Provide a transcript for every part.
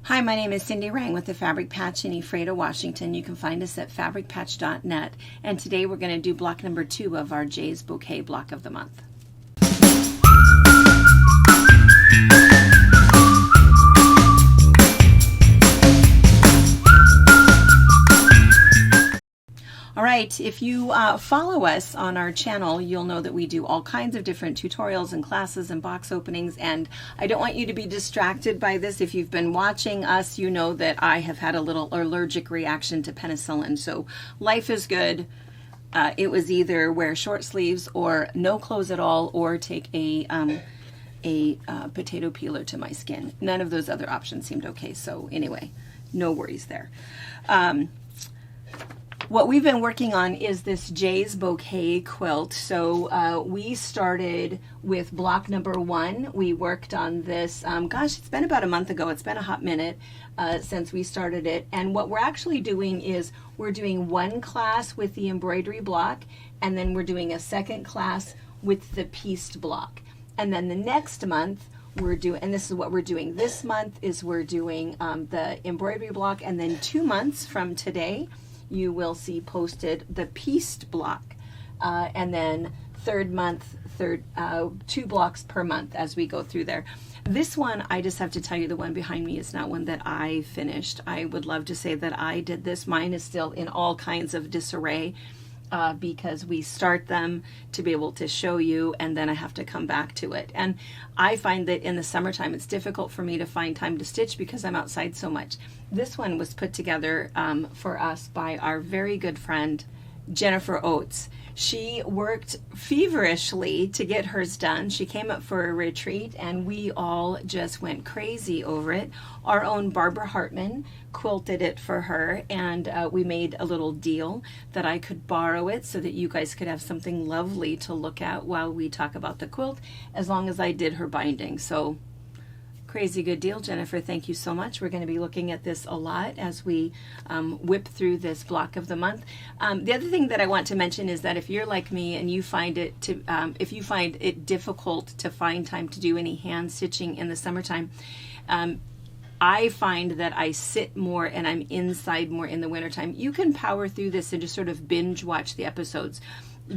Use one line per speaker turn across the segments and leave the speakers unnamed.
Hi, my name is Cindy Rang with the Fabric Patch in Ephrata, Washington. You can find us at fabricpatch.net, and today we're going to do block number 2 of our Jaye's Bouquet block of the month. All right, if you follow us on our channel, you'll know that we do all kinds of different tutorials and classes and box openings, and I don't want you to be distracted by this. If you've been watching us, you know that I have had a little allergic reaction to penicillin, so life is good. It was either wear short sleeves or no clothes at all, or take a potato peeler to my skin. None of those other options seemed okay, so anyway, no worries there. What we've been working on is this Jaye's Bouquet quilt. So we started with block number 1. We worked on this, gosh, it's been about a month ago. It's been a hot minute since we started it. And what we're actually doing is we're doing one class with the embroidery block, and then we're doing a second class with the pieced block. And then the next month, we're doing, and this is what we're doing this month, is we're doing the embroidery block, and then 2 months from today, you will see posted the pieced block, and then third month, 2 blocks per month as we go through there. This one, I just have to tell you, the one behind me is not one that I finished. I would love to say that I did this. Mine is still in all kinds of disarray because we start them to be able to show you, and then I have to come back to it. And I find that in the summertime it's difficult for me to find time to stitch because I'm outside so much. This one was put together for us by our very good friend Jennifer Oates. She worked feverishly to get hers done. She came up for a retreat and we all just went crazy over it. Our own Barbara Hartman quilted it for her, and we made a little deal that I could borrow it so that you guys could have something lovely to look at while we talk about the quilt, as long as I did her binding. So crazy good deal, Jennifer. Thank you so much. We're going to be looking at this a lot as we whip through this block of the month. The other thing that I want to mention is that if you're like me and you find it if you find it difficult to find time to do any hand stitching in the summertime, I find that I sit more and I'm inside more in the wintertime. You can power through this and just sort of binge watch the episodes.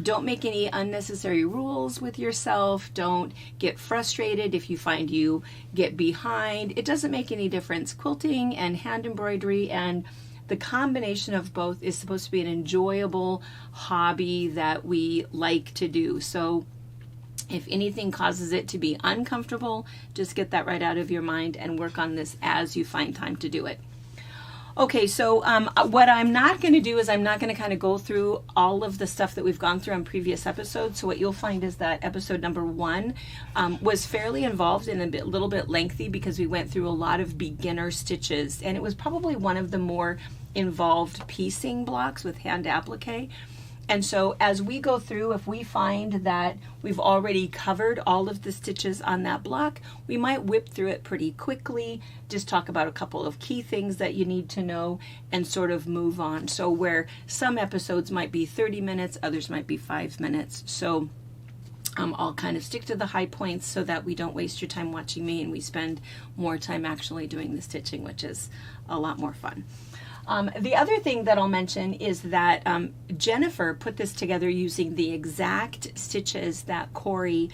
Don't make any unnecessary rules with yourself. Don't get frustrated if you find you get behind. It doesn't make any difference. Quilting and hand embroidery, and the combination of both, is supposed to be an enjoyable hobby that we like to do. So if anything causes it to be uncomfortable, just get that right out of your mind and work on this as you find time to do it. Okay, so what I'm not going to do is I'm not going to kind of go through all of the stuff that we've gone through on previous episodes. So what you'll find is that episode number 1 was fairly involved and a little bit lengthy because we went through a lot of beginner stitches, and it was probably one of the more involved piecing blocks with hand applique. And so as we go through, if we find that we've already covered all of the stitches on that block, we might whip through it pretty quickly, just talk about a couple of key things that you need to know, and sort of move on. So where some episodes might be 30 minutes, others might be 5 minutes. So I'll kind of stick to the high points so that we don't waste your time watching me and we spend more time actually doing the stitching, which is a lot more fun. The other thing that I'll mention is that Jennifer put this together using the exact stitches that Corey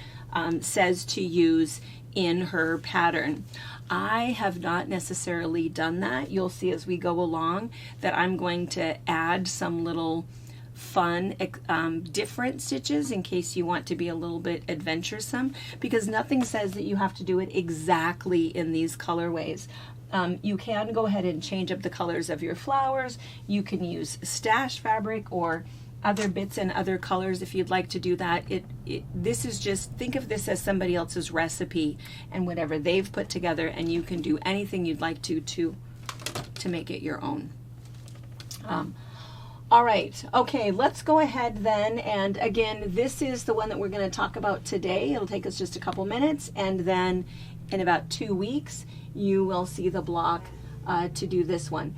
says to use in her pattern. I have not necessarily done that. You'll see as we go along that I'm going to add some little fun different stitches in case you want to be a little bit adventuresome, because nothing says that you have to do it exactly in these colorways. You can go ahead and change up the colors of your flowers. You can use stash fabric or other bits and other colors if you'd like to do that. This is just, think of this as somebody else's recipe and whatever they've put together, and you can do anything you'd like to make it your own. All right, okay, let's go ahead then, and again, this is the one that we're going to talk about today. It'll take us just a couple minutes, and then in about 2 weeks you will see the block to do this one.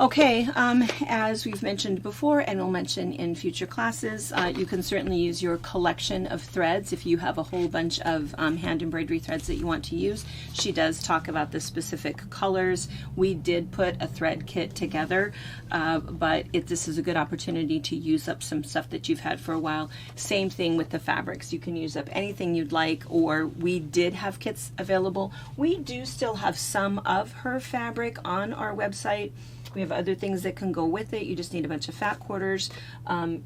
Okay, as we've mentioned before and we'll mention in future classes, you can certainly use your collection of threads if you have a whole bunch of hand embroidery threads that you want to use. She does talk about the specific colors. We did put a thread kit together, but this is a good opportunity to use up some stuff that you've had for a while. Same thing with the fabrics. You can use up anything you'd like, or we did have kits available. We do still have some of her fabric on our website. We have other things that can go with it. You just need a bunch of fat quarters.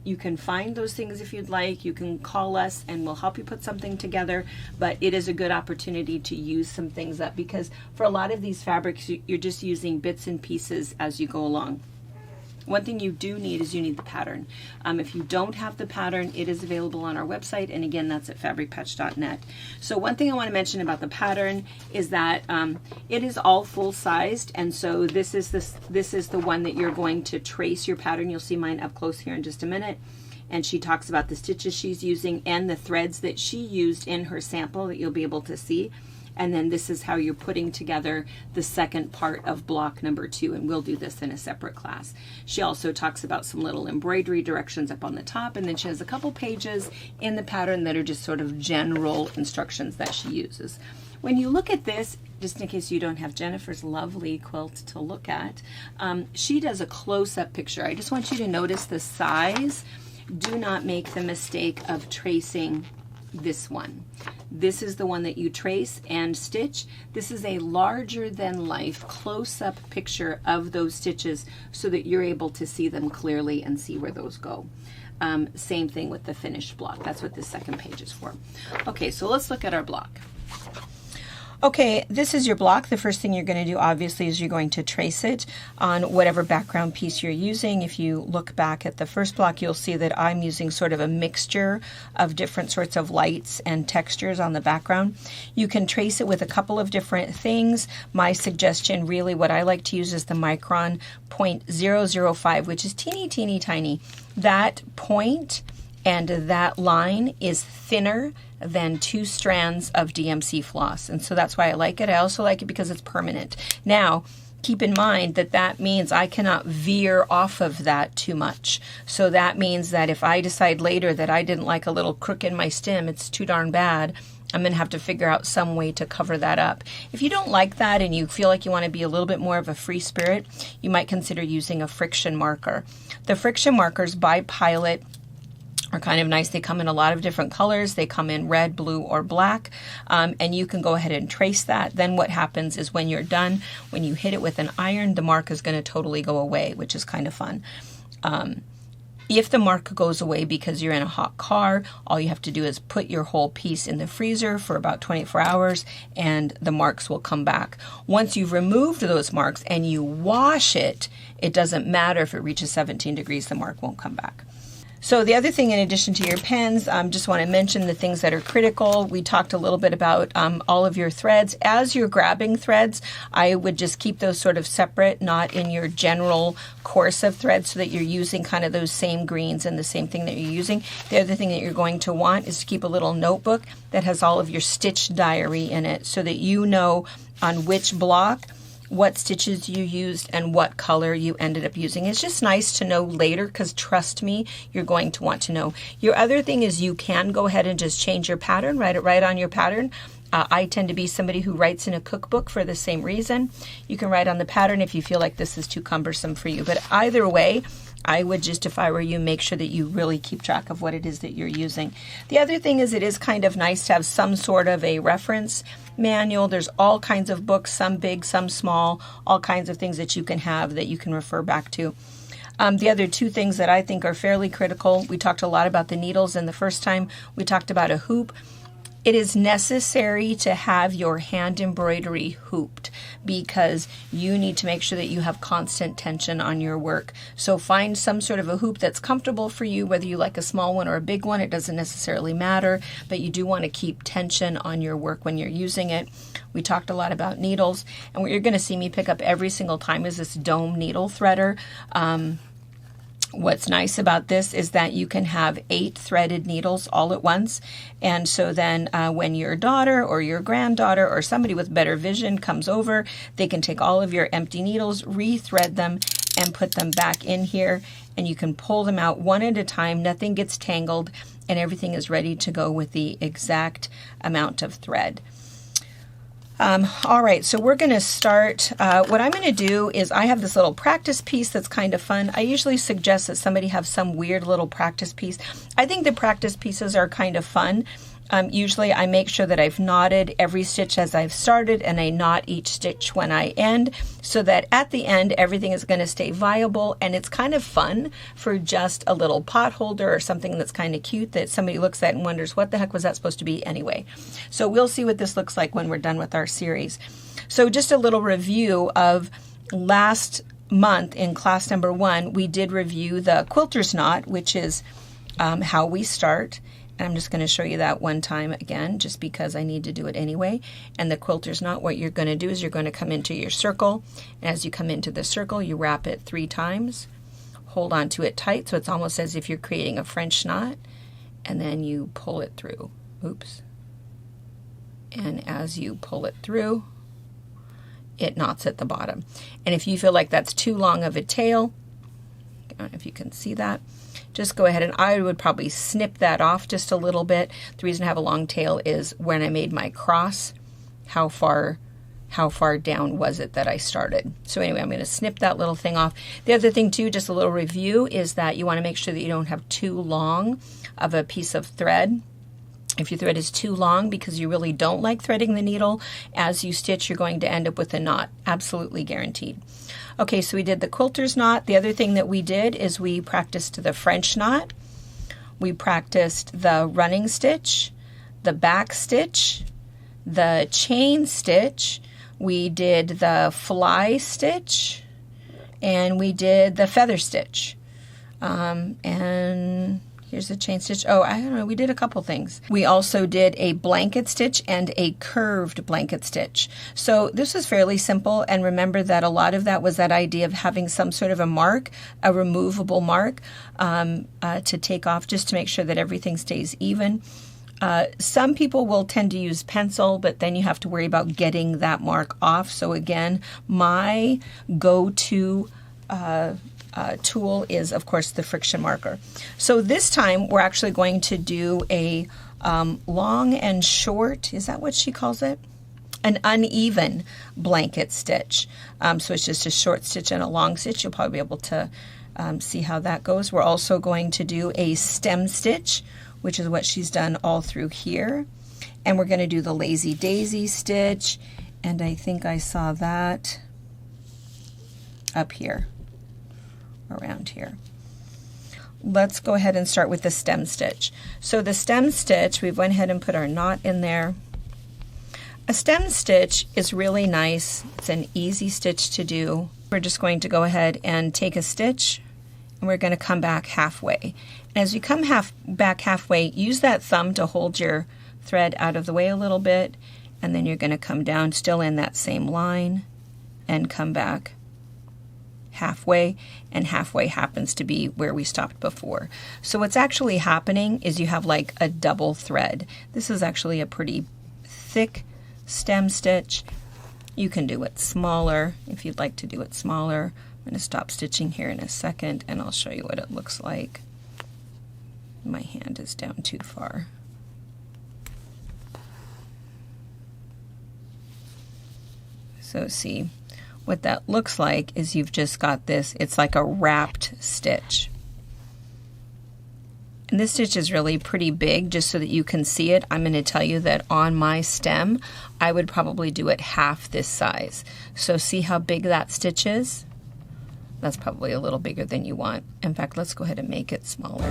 You can find those things if you'd like. You can call us and we'll help you put something together. But it is a good opportunity to use some things up, because for a lot of these fabrics, you're just using bits and pieces as you go along. One thing you do need is you need the pattern. If you don't have the pattern, it is available on our website, and again, that's at fabricpatch.net. So one thing I want to mention about the pattern is that it is all full-sized, and so this is the one that you're going to trace your pattern. You'll see mine up close here in just a minute. And she talks about the stitches she's using and the threads that she used in her sample that you'll be able to see. And then this is how you're putting together the second part of block number 2, and we'll do this in a separate class. She also talks about some little embroidery directions up on the top, and then she has a couple pages in the pattern that are just sort of general instructions that she uses. When you look at this, just in case you don't have Jennifer's lovely quilt to look at, she does a close-up picture. I just want you to notice the size. Do not make the mistake of tracing this one. This is the one that you trace and stitch. This is a larger than life close-up picture of those stitches so that you're able to see them clearly and see where those go. Same thing with the finished block. That's what this second page is for. Okay, so let's look at our block. Okay, this is your block. The first thing you're going to do, obviously, is you're going to trace it on whatever background piece you're using. If you look back at the first block, you'll see that I'm using sort of a mixture of different sorts of lights and textures on the background. You can trace it with a couple of different things. My suggestion, really, what I like to use is the micron 0.005, which is teeny, teeny, tiny. That point and that line is thinner than 2 strands of DMC floss, and so that's why I like it. I also like it because it's permanent. Now, keep in mind that that means I cannot veer off of that too much. So that means that if I decide later that I didn't like a little crook in my stem, it's too darn bad, I'm going to have to figure out some way to cover that up. If you don't like that and you feel like you want to be a little bit more of a free spirit, you might consider using a friction marker. The friction markers by Pilot are kind of nice. They come in a lot of different colors. They come in red, blue, or black, and you can go ahead and trace that. Then what happens is when you're done, when you hit it with an iron, the mark is going to totally go away, which is kind of fun. If the mark goes away because you're in a hot car, all you have to do is put your whole piece in the freezer for about 24 hours and the marks will come back. Once you've removed those marks and you wash it, it doesn't matter if it reaches 17 degrees, the mark won't come back. So the other thing, in addition to your pens, just want to mention the things that are critical. We talked a little bit about all of your threads. As you're grabbing threads, I would just keep those sort of separate, not in your general course of threads, so that you're using kind of those same greens and the same thing that you're using. The other thing that you're going to want is to keep a little notebook that has all of your stitch diary in it, so that you know on which block what stitches you used and what color you ended up using. It's just nice to know later, because trust me, you're going to want to know. Your other thing is you can go ahead and just change your pattern, write it right on your pattern. I tend to be somebody who writes in a cookbook for the same reason. You can write on the pattern if you feel like this is too cumbersome for you. But either way, I would just, if I were you, make sure that you really keep track of what it is that you're using. The other thing is it is kind of nice to have some sort of a reference manual. There's all kinds of books, some big, some small, all kinds of things that you can have that you can refer back to. The other two things that I think are fairly critical, we talked a lot about the needles, and the first time we talked about a hoop. It is necessary to have your hand embroidery hooped, because you need to make sure that you have constant tension on your work. So find some sort of a hoop that's comfortable for you, whether you like a small one or a big one, it doesn't necessarily matter, but you do want to keep tension on your work when you're using it. We talked a lot about needles, and what you're going to see me pick up every single time is this dome needle threader. What's nice about this is that you can have 8 threaded needles all at once, and so then when your daughter or your granddaughter or somebody with better vision comes over, they can take all of your empty needles, re-thread them, and put them back in here, and you can pull them out one at a time. Nothing gets tangled, and everything is ready to go with the exact amount of thread. All right, so we're going to start. What I'm going to do is I have this little practice piece that's kind of fun. I usually suggest that somebody have some weird little practice piece. I think the practice pieces are kind of fun. Usually I make sure that I've knotted every stitch as I've started, and I knot each stitch when I end, so that at the end everything is going to stay viable, and it's kind of fun for just a little pot holder or something that's kind of cute that somebody looks at and wonders what the heck was that supposed to be anyway. So we'll see what this looks like when we're done with our series. So just a little review of last month in class number 1, we did review the quilter's knot, which is how we start. And I'm just going to show you that one time again, just because I need to do it anyway. And the quilter's knot, what you're going to do is you're going to come into your circle. And as you come into the circle, you wrap it 3 times. Hold on to it tight, so it's almost as if you're creating a French knot. And then you pull it through. Oops. And as you pull it through, it knots at the bottom. And if you feel like that's too long of a tail, I don't know if you can see that, just go ahead, and I would probably snip that off just a little bit. The reason I have a long tail is when I made my cross, how far down was it that I started. So anyway, I'm going to snip that little thing off. The other thing too, just a little review, is that you want to make sure that you don't have too long of a piece of thread. If your thread is too long because you really don't like threading the needle as you stitch, you're going to end up with a knot. Absolutely guaranteed. Okay, so we did the quilter's knot. The other thing that we did is we practiced the French knot. We practiced the running stitch, the back stitch, the chain stitch. We did the fly stitch, and we did the feather stitch. And here's the chain stitch. Oh, I don't know, we did a couple things. We also did a blanket stitch and a curved blanket stitch. So this was fairly simple, and remember that a lot of that was that idea of having some sort of a mark, a removable mark to take off, just to make sure that everything stays even. Some people will tend to use pencil, but then you have to worry about getting that mark off. So again, my go-to tool is, of course, the friction marker. So this time we're actually going to do a long and short, is that what she calls it? An uneven blanket stitch. So it's just a short stitch and a long stitch. You'll probably be able to see how that goes. We're also going to do a stem stitch, which is what she's done all through here. And we're going to do the lazy daisy stitch, and I think I saw that up here, around here. Let's go ahead and start with the stem stitch. So the stem stitch, we've went ahead and put our knot in there. A stem stitch is really nice. It's an easy stitch to do. We're just going to go ahead and take a stitch, and we're going to come back halfway. And as you come back halfway, use that thumb to hold your thread out of the way a little bit, and then you're going to come down still in that same line and come back halfway, and halfway happens to be where we stopped before. So what's actually happening is you have like a double thread. This is actually a pretty thick stem stitch. You can do it smaller if you'd like to do it smaller. I'm going to stop stitching here in a second, and I'll show you what it looks like. My hand is down too far. So see, what that looks like is you've just got this, it's like a wrapped stitch. And this stitch is really pretty big, just so that you can see it. I'm going to tell you that on my stem, I would probably do it half this size. So see how big that stitch is? That's probably a little bigger than you want. In fact, let's go ahead and make it smaller.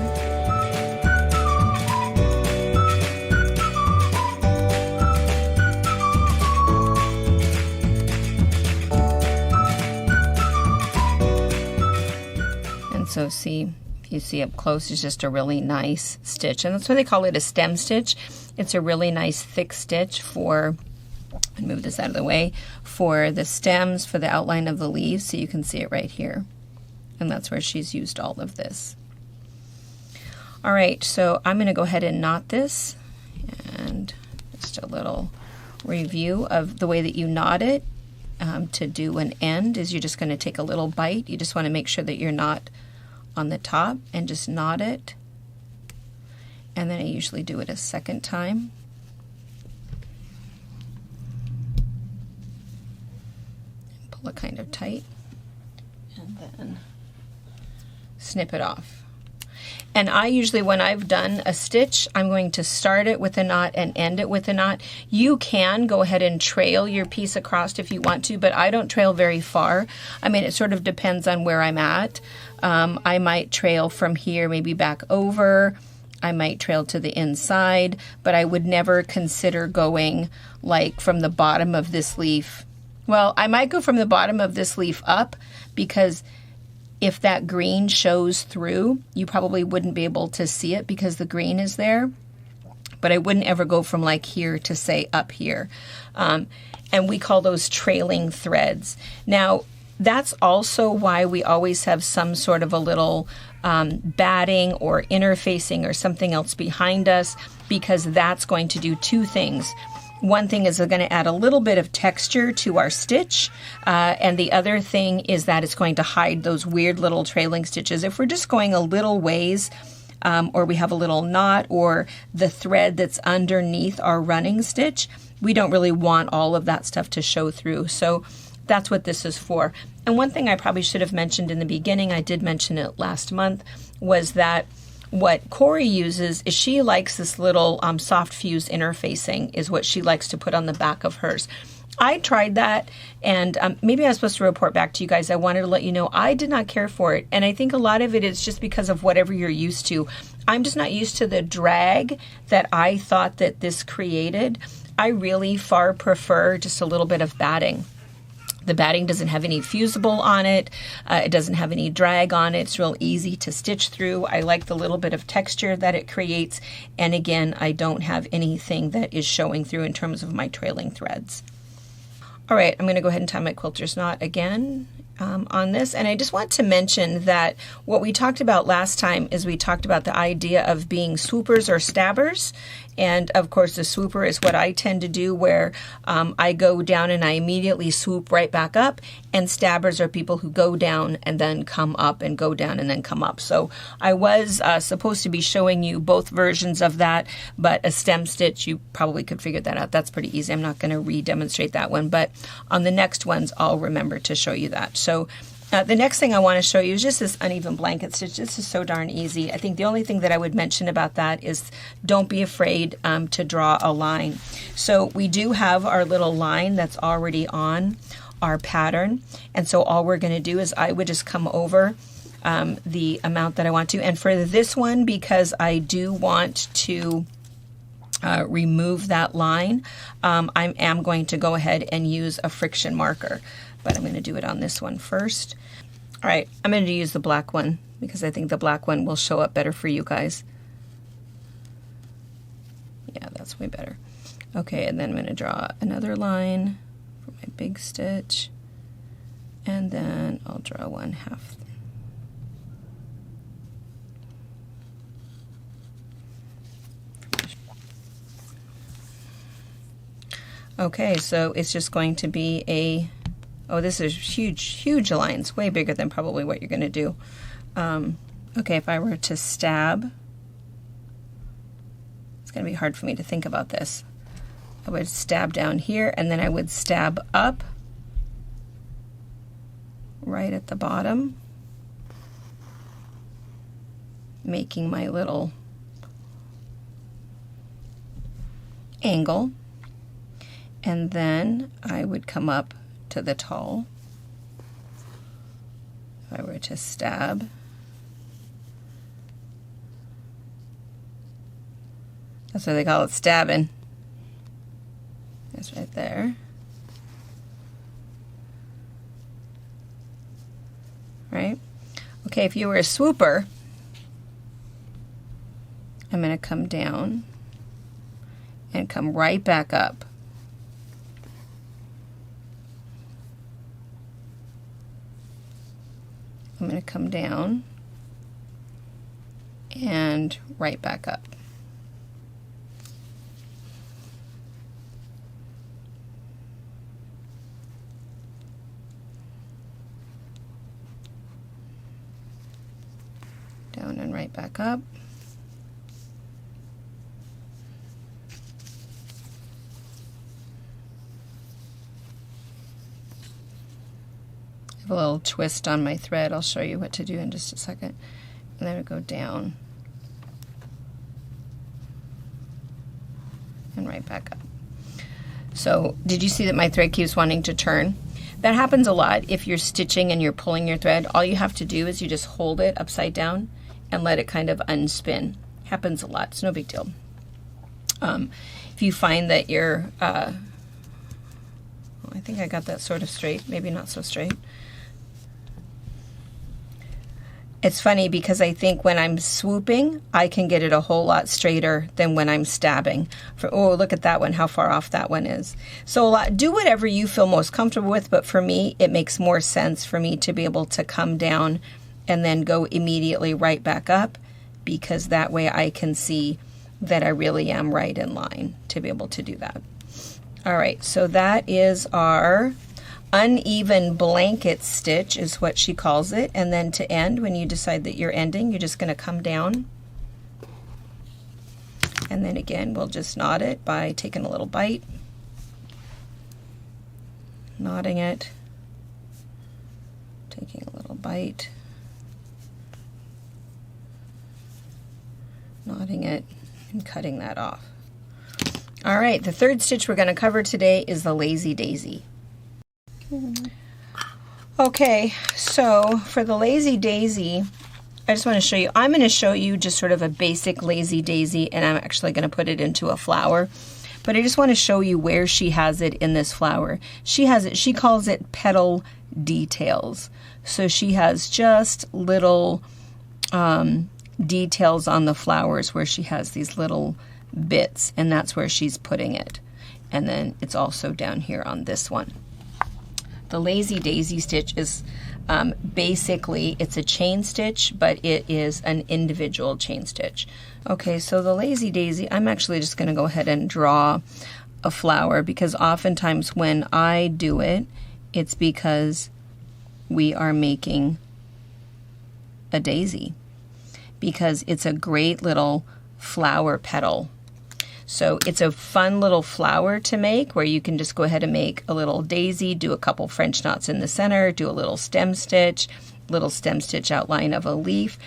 So see, if you see up close, it's just a really nice stitch. And that's why they call it a stem stitch. It's a really nice thick stitch for, I'll move this out of the way, for the stems, for the outline of the leaves, so you can see it right here. And that's where she's used all of this. All right, so I'm going to go ahead and knot this. And just a little review of the way that you knot it to do an end is you're just going to take a little bite. You just want to make sure that you're not on the top and just knot it. And then I usually do it a second time. Pull it kind of tight and then snip it off. And I usually, when I've done a stitch, I'm going to start it with a knot and end it with a knot. You can go ahead and trail your piece across if you want to, but I don't trail very far. I mean, it sort of depends on where I'm at. I might trail from here, maybe back over. I might trail to the inside, but I would never consider going like from the bottom of this leaf. Well, I might go from the bottom of this leaf up, because if that green shows through, you probably wouldn't be able to see it because the green is there. But I wouldn't ever go from like here to say up here. And we call those trailing threads. Now, that's also why we always have some sort of a little batting or interfacing or something else behind us, because that's going to do two things. One thing is we're going to add a little bit of texture to our stitch, and the other thing is that it's going to hide those weird little trailing stitches. If we're just going a little ways, or we have a little knot, or the thread that's underneath our running stitch, we don't really want all of that stuff to show through. So that's what this is for. And one thing I probably should have mentioned in the beginning, I did mention it last month, was that what Corey uses is she likes this little soft fuse interfacing is what she likes to put on the back of hers. I tried that, and maybe I was supposed to report back to you guys. I wanted to let you know I did not care for it, and I think a lot of it is just because of whatever you're used to. I'm just not used to the drag that I thought that this created. I really far prefer just a little bit of batting. The batting doesn't have any fusible on it. It doesn't have any drag on it. It's real easy to stitch through. I like the little bit of texture that it creates. And again, I don't have anything that is showing through in terms of my trailing threads. All right, I'm going to go ahead and tie my quilter's knot again on this. And I just want to mention that what we talked about last time is we talked about the idea of being swoopers or stabbers. And of course, the swooper is what I tend to do, where I go down and I immediately swoop right back up. And stabbers are people who go down and then come up, and go down and then come up. So I was supposed to be showing you both versions of that, but a stem stitch, you probably could figure that out. That's pretty easy. I'm not going to re-demonstrate that one, but on the next ones, I'll remember to show you that. So the next thing I want to show you is just this uneven blanket stitch. This is so darn easy. I think the only thing that I would mention about that is don't be afraid to draw a line. So we do have our little line that's already on our pattern, and so all we're going to do is I would just come over the amount that I want to. And for this one, because I do want to remove that line, I am going to go ahead and use a friction marker. But I'm going to do it on this one first. All right, I'm going to use the black one because I think the black one will show up better for you guys. Yeah, that's way better. Okay, and then I'm going to draw another line for my big stitch. And then I'll draw 1/2. Okay, so it's just going to be a... Oh, this is huge lines, way bigger than probably what you're going to do. Okay, if I were to stab, it's going to be hard for me to think about this. I would stab down here, and then I would stab up right at the bottom, making my little angle, and then I would come up to the tall. If I were to stab, that's what they call it, stabbing. That's right there. Right? Okay, if you were a swooper, I'm going to come down and come right back up. I'm going to come down and right back up.
back up. I have a little twist on my thread. I'll show you what to do in just a second. And then we go down and right back up. So did you see that my thread keeps wanting to turn? That happens a lot if you're stitching and you're pulling your thread. All you have to do is you just hold it upside down and let it kind of unspin. Happens a lot. It's no big deal. If you find that you're, I think I got that sort of straight, maybe not so straight. It's funny because I think when I'm swooping, I can get it a whole lot straighter than when I'm stabbing. Oh, look at that one, how far off that one is. So do whatever you feel most comfortable with, but for me, it makes more sense for me to be able to come down and then go immediately right back up, because that way I can see that I really am right in line to be able to do that. All right, so that is our uneven blanket stitch is what she calls it. And then to end, when you decide that you're ending, you're just going to come down. And then again, we'll just knot it by taking a little bite, knotting it, taking a little bite, knotting it, and cutting that off. All right, the third stitch we're going to cover today is the Lazy Daisy. Okay, so for the Lazy Daisy, I just want to show you, I'm going to show you just sort of a basic Lazy Daisy, and I'm actually going to put it into a flower. But I just want to show you where she has it in this flower. She has it, she calls it petal details. So she has just little details on the flowers where she has these little bits, and that's where she's putting it. And then it's also down here on this one. The Lazy Daisy stitch is basically, it's a chain stitch, but it is an individual chain stitch. Okay, so the Lazy Daisy, I'm actually just going to go ahead and draw a flower, because oftentimes when I do it, it's because we are making a daisy, because it's a great little flower petal. So it's a fun little flower to make, where you can just go ahead and make a little daisy, do a couple French knots in the center, do a little stem stitch outline of a leaf.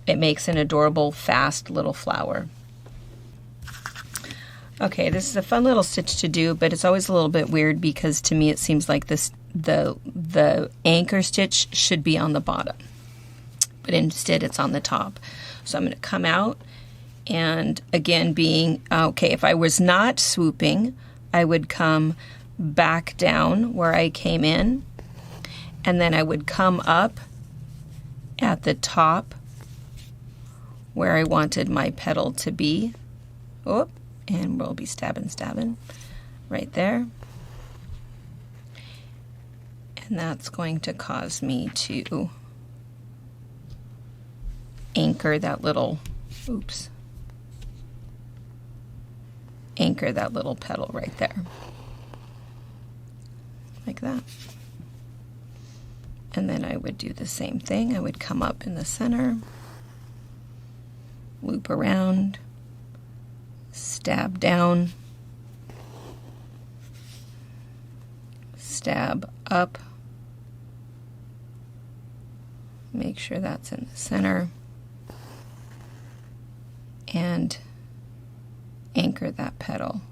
It makes an adorable, fast little flower. Okay, this is a fun little stitch to do, but it's always a little bit weird because to me it seems like the anchor stitch should be on the bottom, but instead it's on the top. So I'm going to come out. And again, being, okay, if I was not swooping, I would come back down where I came in, and then I would come up at the top where I wanted my petal to be. Oh, and we'll be stabbing right there. And that's going to cause me to anchor that little, oops. Anchor that little petal right there, like that. And then I would do the same thing. I would come up in the center, loop around, stab down, stab up, make sure that's in the center, and anchor that petal.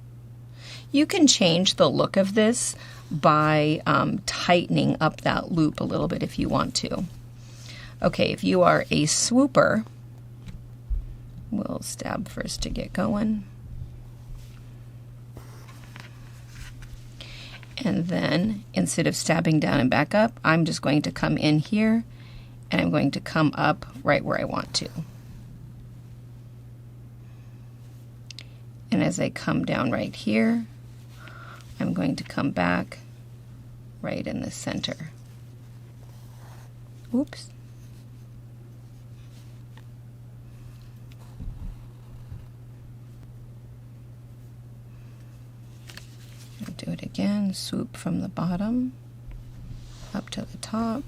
You can change the look of this by tightening up that loop a little bit if you want to. Okay, if you are a swooper, we'll stab first to get going. And then instead of stabbing down and back up, I'm just going to come in here and I'm going to come up right where I want to. And as I come down right here, I'm going to come back right in the center. Oops. I'll do it again, swoop from the bottom up to the top.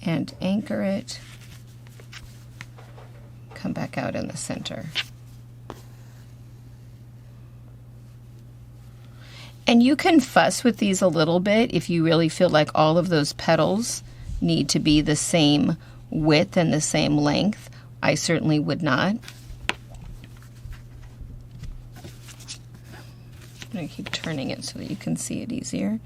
and anchor it. Come back out in the center. And you can fuss with these a little bit if you really feel like all of those petals need to be the same width and the same length. I certainly would not. I'm going to keep turning it so that you can see it easier.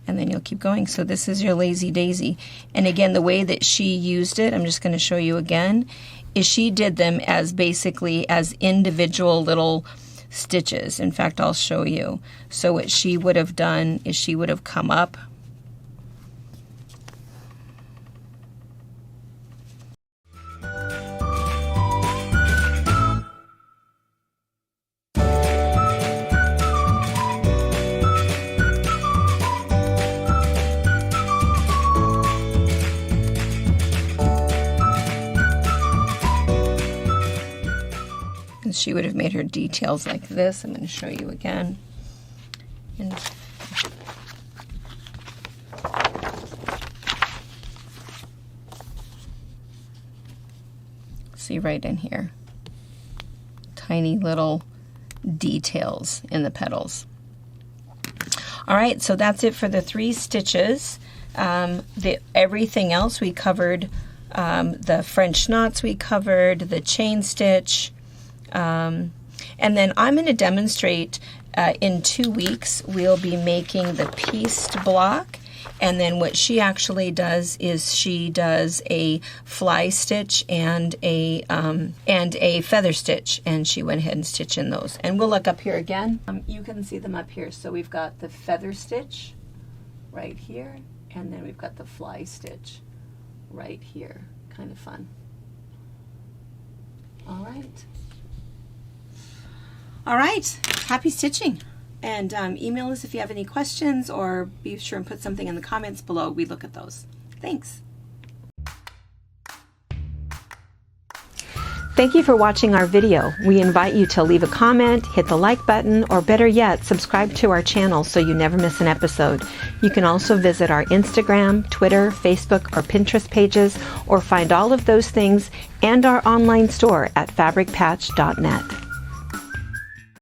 And then you'll keep going. So this is your Lazy Daisy. And again, the way that she used it, I'm just going to show you again, is she did them as basically as individual little stitches. In fact, I'll show you. So what she would have done is she would have come up and she would have made her details like this. I'm going to show you again. And see right in here, tiny little details in the petals. All right, so that's it for the 3 stitches. Everything else we covered, the French knots we covered, the chain stitch, and then I'm going to demonstrate in 2 weeks. We'll be making the pieced block, and then what she actually does is she does a fly stitch and a feather stitch, and she went ahead and stitched in those. And we'll look up here again. You can see them up here. So we've got the feather stitch right here, and then we've got the fly stitch right here. Kind of fun. All right. All right, happy stitching. And email us if you have any questions, or be sure and put something in the comments below. We look at those. Thanks.
Thank you for watching our video. We invite you to leave a comment, hit the like button, or better yet, subscribe to our channel so you never miss an episode. You can also visit our Instagram, Twitter, Facebook, or Pinterest pages, or find all of those things and our online store at fabricpatch.net.